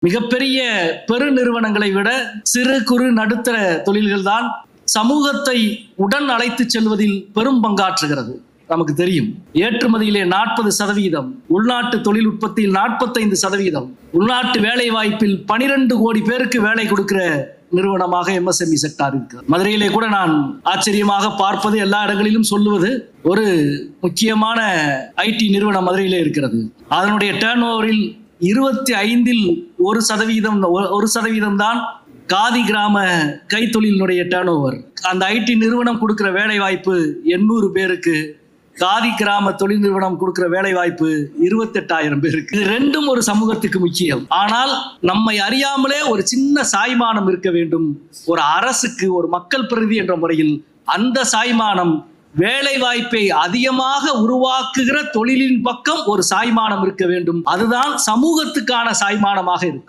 மிகப்பெரிய பெருநிறுவனங்களை விட சிறு குறு நடுத்தர தொழில்கள் தான் சமூகத்தை உடன் அழைத்து செல்வதில் பெரும் பங்காற்றுகிறது. நமக்கு தெரியும், ஏற்றுமதியிலே 40%, உள்நாட்டு தொழில் உற்பத்தியில் 45%, உள்நாட்டு வேலை வாய்ப்பில் 12 கோடி பேருக்கு வேலை கொடுக்கிற நிறுவனமாக MSME செக்டார் இருக்கிறது. மதுரையிலே கூட நான் ஆச்சரியமாக பார்ப்பது, எல்லா இடங்களிலும் சொல்லுவது, ஒரு முக்கியமான IT நிறுவனம் மதுரையிலே இருக்கிறது. அதனுடைய டர்ன் ஓவரில் 25%, 1% தான் காதி கிராம கைத்தொழிலினுடைய டர்ன் ஓவர். அந்த IT நிறுவனம் கொடுக்கிற வேலை வாய்ப்பு 800 பேருக்கு, காதி கிராம தொழில் நிறுவனம் கொடுக்கிற வேலை வாய்ப்பு 28,000 பேருக்கு. இது ரெண்டும் ஒரு சமூகத்துக்கு முக்கியம். ஆனால் நம்மை அறியாமலே ஒரு சின்ன சாய்மானம் இருக்க வேண்டும் ஒரு அரசுக்கு, ஒரு மக்கள் பிரதிநிதி என்ற முறையில். அந்த சாய்மானம் வேலை வாய்ப்பை அதிகமாக உருவாக்குகிற தொழிலின் பக்கம் ஒரு சாய்மானம் இருக்க வேண்டும். அதுதான் சமூகத்துக்கான சாய்மானமாக இருக்கும்.